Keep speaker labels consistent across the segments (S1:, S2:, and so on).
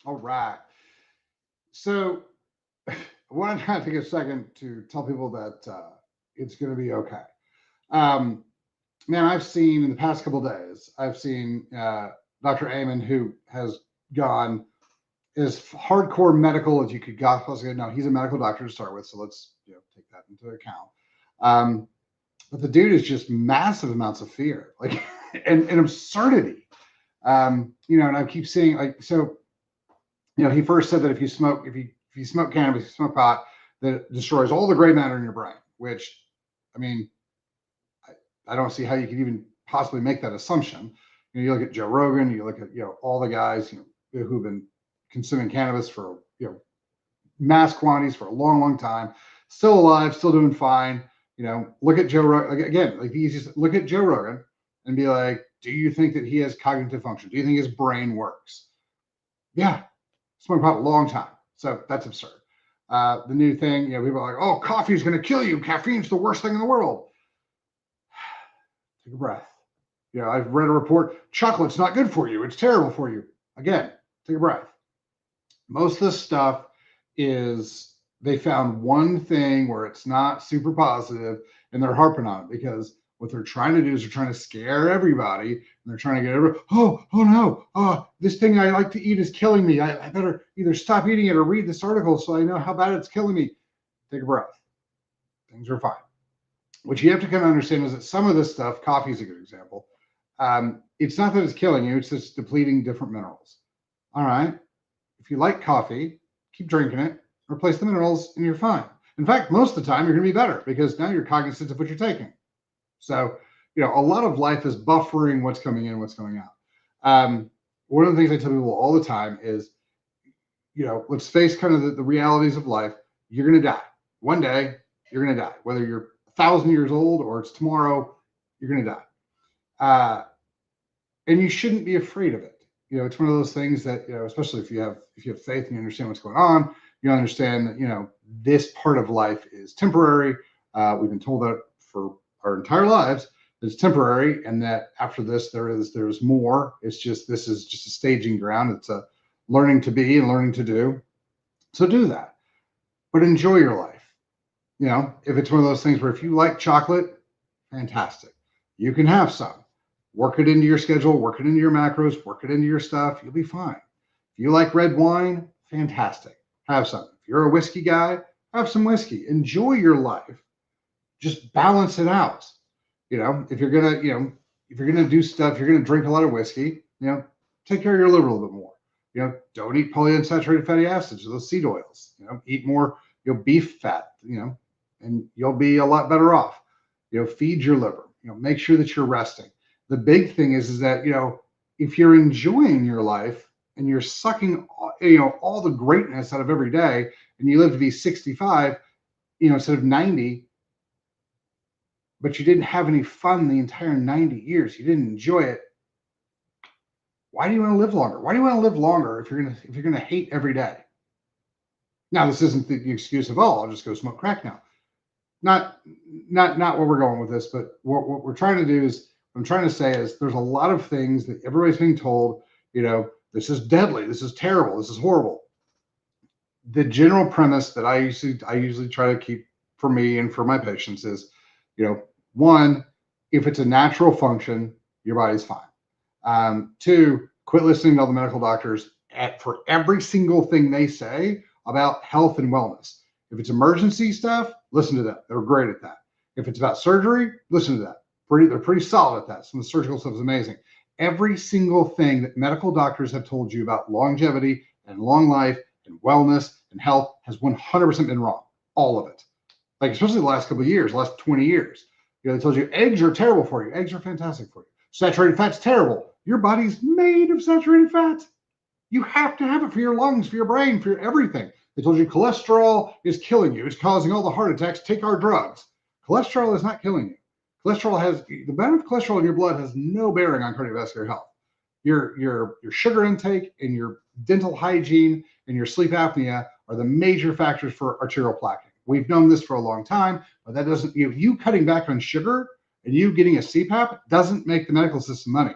S1: All right. So I want to take a second to tell people that it's going to be okay. Um, Man, I've seen in the past couple of days, I've seen Dr. Amen, who has gone as hardcore medical as you could possibly. Now he's a medical doctor to start with, so let's take that into account. Um, but the dude is just massive amounts of fear, like and absurdity. And I keep seeing like so. He first said that if you smoke cannabis, you smoke pot, that it destroys all the gray matter in your brain. Which, I mean, I don't see how you could even possibly make that assumption. You look at Joe Rogan, you look at all the guys who've been consuming cannabis for mass quantities for a long, long time, still alive, still doing fine. Look at Joe Rogan again. Like the easiest, look at Joe Rogan and be like, do you think that he has cognitive function? Do you think his brain works? Yeah, smoked pot a long time, so that's absurd. The new thing, people are like, oh, coffee's going to kill you. Caffeine's the worst thing in the world. Take a breath. I've read a report, chocolate's not good for you. It's terrible for you. Again, take a breath. Most of this stuff is they found one thing where it's not super positive and they're harping on it because what they're trying to do is they're trying to scare everybody and they're trying to get everybody, oh no, this thing I like to eat is killing me. I better either stop eating it or read this article so I know how bad it's killing me. Take a breath. Things are fine. What you have to kind of understand is that some of this stuff, coffee is a good example. It's not that it's killing you, it's just depleting different minerals. All right. If you like coffee, keep drinking it, replace the minerals, and you're fine. In fact, most of the time, you're going to be better because now you're cognizant of what you're taking. So, a lot of life is buffering what's coming in, what's going out. One of the things I tell people all the time is, let's face kind of the realities of life. You're going to die. One day, you're going to die. Whether you're 1,000 years old or it's tomorrow, you're going to die. And you shouldn't be afraid of it. It's one of those things that, especially if you have faith and you understand what's going on, you understand that, this part of life is temporary. We've been told that for our entire lives, it's temporary, and that after this, there's more. This is just a staging ground. It's a learning to be and learning to do. So do that, but enjoy your life. If it's one of those things where if you like chocolate, fantastic. You can have some. Work it into your schedule, work it into your macros, work it into your stuff. You'll be fine. If you like red wine, fantastic. Have some. If you're a whiskey guy, have some whiskey. Enjoy your life. Just balance it out. If you're gonna do stuff, you're gonna drink a lot of whiskey. Take care of your liver a little bit more. Don't eat polyunsaturated fatty acids or those seed oils. Eat more beef fat. And you'll be a lot better off. Feed your liver. Make sure that you're resting. The big thing is that if you're enjoying your life and you're sucking all the greatness out of every day, and you live to be 65, instead of 90, but you didn't have any fun the entire 90 years, you didn't enjoy it. Why do you want to live longer? Why do you want to live longer if you're gonna hate every day? Now, this isn't the excuse of I'll just go smoke crack now. Not where we're going with this, but what we're trying to do is. What I'm trying to say is there's a lot of things that everybody's being told, this is deadly, this is terrible, this is horrible. The general premise that I usually try to keep for me and for my patients is, one, if it's a natural function, your body's fine. Two, quit listening to all the medical doctors for every single thing they say about health and wellness. If it's emergency stuff, listen to them. They're great at that. If it's about surgery, listen to that. They're pretty solid at that. Some of the surgical stuff is amazing. Every single thing that medical doctors have told you about longevity and long life and wellness and health has 100% been wrong. All of it. Like, especially the last couple of years, last 20 years. They told you eggs are terrible for you. Eggs are fantastic for you. Saturated fat's terrible. Your body's made of saturated fat. You have to have it for your lungs, for your brain, for your everything. They told you cholesterol is killing you. It's causing all the heart attacks. Take our drugs. Cholesterol is not killing you. The amount of cholesterol in your blood has no bearing on cardiovascular health. Your sugar intake and your dental hygiene and your sleep apnea are the major factors for arterial plaquing. We've known this for a long time, but that doesn't, you cutting back on sugar and you getting a CPAP doesn't make the medical system money.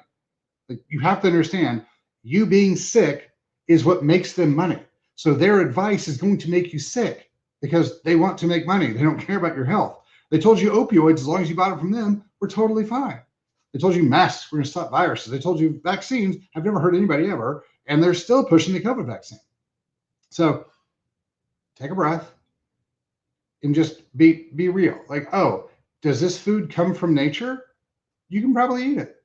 S1: Like, you have to understand, you being sick is what makes them money. So their advice is going to make you sick because they want to make money. They don't care about your health. They told you opioids, as long as you bought it from them, were totally fine. They told you masks were going to stop viruses. They told you vaccines. I've never heard anybody ever, and they're still pushing the COVID vaccine. So take a breath and just be real. Like, oh, does this food come from nature? You can probably eat it.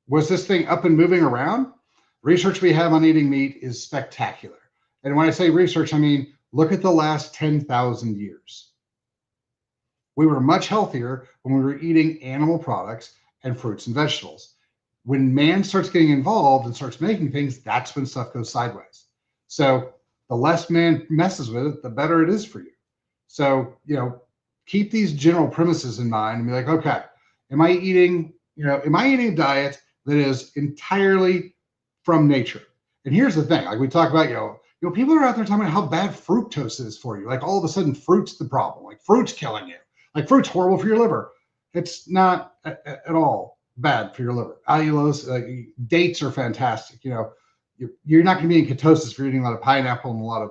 S1: Was this thing up and moving around? Research we have on eating meat is spectacular. And when I say research, I mean, look at the last 10,000 years. We were much healthier when we were eating animal products and fruits and vegetables. When man starts getting involved and starts making things, that's when stuff goes sideways. So the less man messes with it, the better it is for you. So, keep these general premises in mind and be like, okay, am I eating a diet that is entirely from nature? And here's the thing, like we talk about, people are out there talking about how bad fructose is for you. Like all of a sudden fruit's the problem, like fruit's killing you. Like fruit's horrible for your liver. It's not at all bad for your liver. Allulose, dates are fantastic. You're not going to be in ketosis if you're eating a lot of pineapple and a lot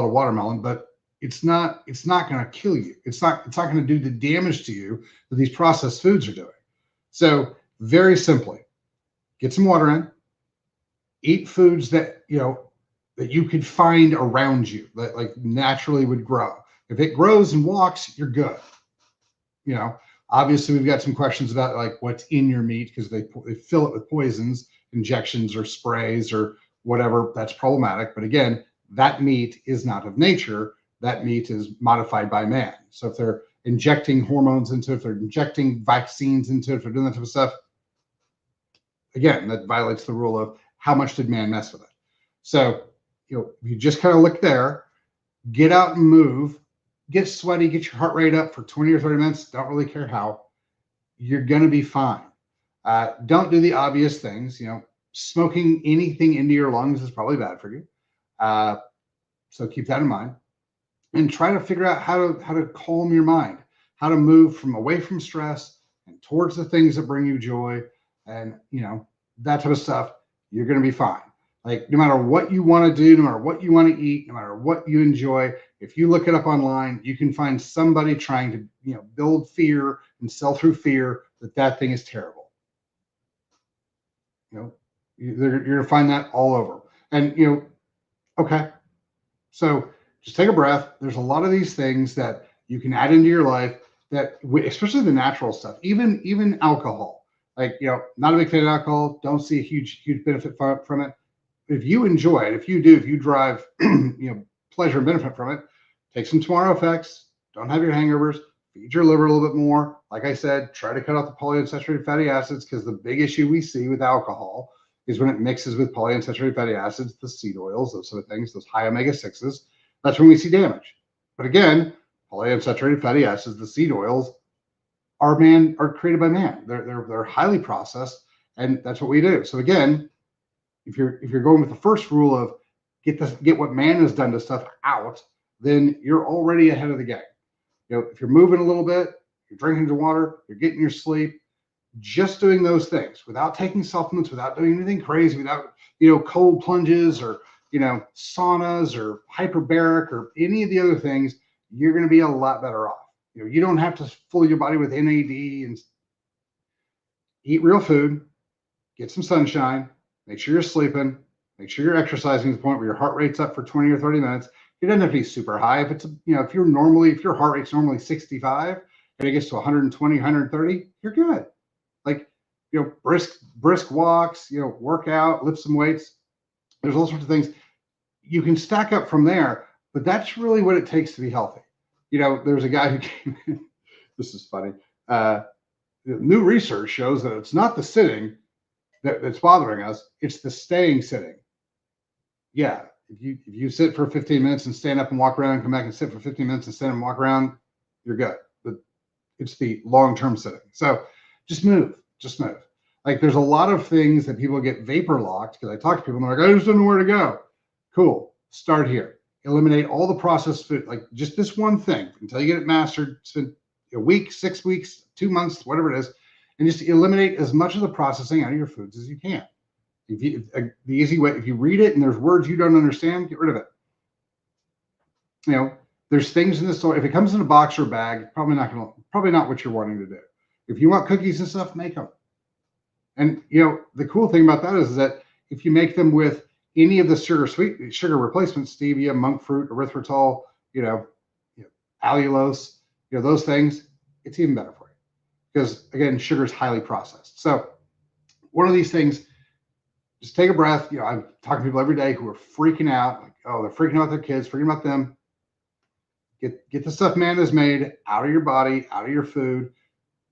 S1: of watermelon, but it's not going to kill you. It's not going to do the damage to you that these processed foods are doing. So very simply, get some water in, eat foods that you could find around you that like naturally would grow. If it grows and walks, you're good. Obviously we've got some questions about like what's in your meat because they fill it with poisons, injections or sprays or whatever. That's problematic. But again, that meat is not of nature. That meat is modified by man. So if they're injecting hormones into it, if they're injecting vaccines into it, if they're doing that type of stuff, again, that violates the rule of how much did man mess with it. So, you just kind of look there, get out and move, get sweaty, get your heart rate up for 20 or 30 minutes. Don't really care how. You're going to be fine. Don't do the obvious things. Smoking anything into your lungs is probably bad for you. So keep that in mind and try to figure out how to calm your mind, how to move away from stress and towards the things that bring you joy and, that type of stuff. You're going to be fine. Like no matter what you want to do, no matter what you want to eat, no matter what you enjoy, if you look it up online, you can find somebody trying to, build fear and sell through fear that thing is terrible. You're going to find that all over. And, okay. So just take a breath. There's a lot of these things that you can add into your life that, especially the natural stuff, even alcohol. Like, not a big fan of alcohol. Don't see a huge benefit from it. If you enjoy it, if you drive, pleasure and benefit from it, take some tomorrow effects. Don't have your hangovers. Feed your liver a little bit more. Like I said, try to cut out the polyunsaturated fatty acids because the big issue we see with alcohol is when it mixes with polyunsaturated fatty acids, the seed oils, those sort of things, those high omega-6s. That's when we see damage. But again, polyunsaturated fatty acids, the seed oils, are created by man. They're highly processed, and that's what we do. So again, if you're going with the first rule of get what man has done to stuff out, then you're already ahead of the game. If you're moving a little bit, you're drinking your water, you're getting your sleep, just doing those things without taking supplements, without doing anything crazy, without cold plunges or saunas or hyperbaric or any of the other things, you're going to be a lot better off. You don't have to fool your body with NAD and eat real food, get some sunshine, make sure you're sleeping, make sure you're exercising to the point where your heart rate's up for 20 or 30 minutes. It doesn't have to be super high. If it's, if your heart rate's normally 65 and it gets to 120, 130, you're good. Like, brisk walks, work out, lift some weights. There's all sorts of things you can stack up from there, but that's really what it takes to be healthy. There's a guy who came in, this is funny. New research shows that it's not the sitting that's bothering us, it's the staying sitting. Yeah, if you sit for 15 minutes and stand up and walk around and come back and sit for 15 minutes and stand up and walk around, you're good. But it's the long-term sitting. So just move. Like there's a lot of things that people get vapor locked because I talk to people and they're like, I just don't know where to go. Cool. Start here. Eliminate all the processed food, like just this one thing until you get it mastered. Spend a week, 6 weeks, 2 months, whatever it is, and just eliminate as much of the processing out of your foods as you can. The easy way, if you read it and there's words you don't understand, get rid of it. You know, there's things in the store. If it comes in a box or a bag, probably not what you're wanting to do. If you want cookies and stuff, make them. And the cool thing about that is that if you make them with any of the sugar replacements, stevia, monk fruit, erythritol, allulose, those things, it's even better for you because again, sugar is highly processed. So one of these things, just take a breath. I'm talking to people every day who are freaking out, like, oh, they're freaking out their kids, freaking about them. Get the stuff man has made out of your body, out of your food.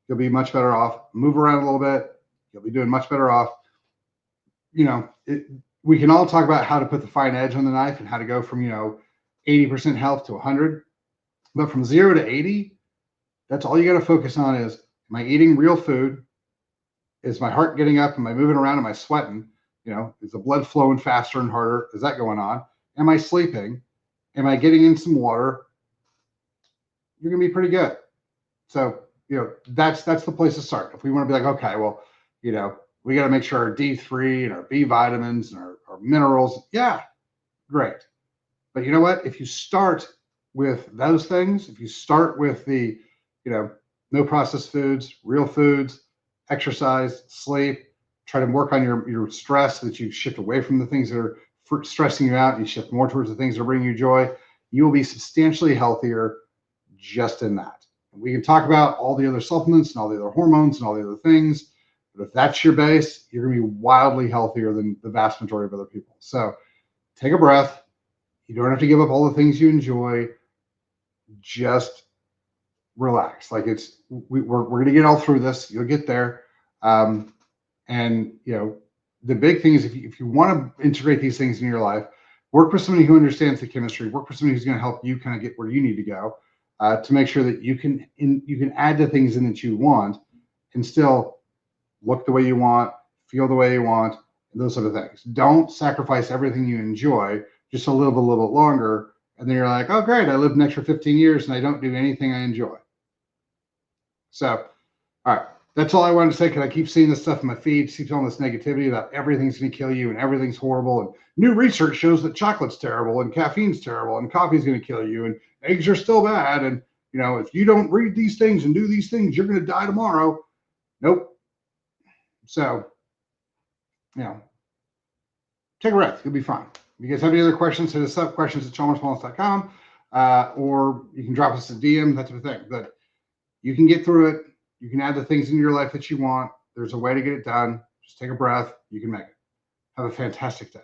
S1: You'll be much better off. Move around a little bit. You'll be doing much better off. We can all talk about how to put the fine edge on the knife and how to go from 80% health to 100, but from 0 to 80, that's all you got to focus on is, am I eating real food? Is my heart getting up? Am I moving around? Am I sweating? Is the blood flowing faster and harder? Is that going on? Am I sleeping? Am I getting in some water? You're gonna be pretty good. So that's the place to start. If we want to be like, okay, well, we got to make sure our D3 and our B vitamins and our minerals, yeah, great. But you know what? If you start with those things, if you start with the no processed foods, real foods, exercise, sleep, try to work on your stress so that you shift away from the things that are stressing you out and you shift more towards the things that bring you joy, you will be substantially healthier just in that. And we can talk about all the other supplements and all the other hormones and all the other things, but if that's your base, you're going to be wildly healthier than the vast majority of other people. So take a breath. You don't have to give up all the things you enjoy. Just relax. Like we're going to get all through this. You'll get there. And the big thing is if you want to integrate these things in your life, work with somebody who understands the chemistry, work with somebody who's going to help you kind of get where you need to go, to make sure that you can add the things in that you want and still look the way you want, feel the way you want, and those sort of things. Don't sacrifice everything you enjoy just to live a little bit longer. And then you're like, oh, great, I lived an extra 15 years and I don't do anything I enjoy. So, all right. That's all I wanted to say, because I keep seeing this stuff in my feed, keep all this negativity about everything's going to kill you and everything's horrible. And new research shows that chocolate's terrible and caffeine's terrible and coffee's going to kill you and eggs are still bad. And, if you don't read these things and do these things, you're going to die tomorrow. Nope. So, take a breath. You'll be fine. If you guys have any other questions, hit us up, questions@chalmerswellness.com, or you can drop us a DM, that type of thing. But you can get through it. You can add the things in your life that you want. There's a way to get it done. Just take a breath. You can make it. Have a fantastic day.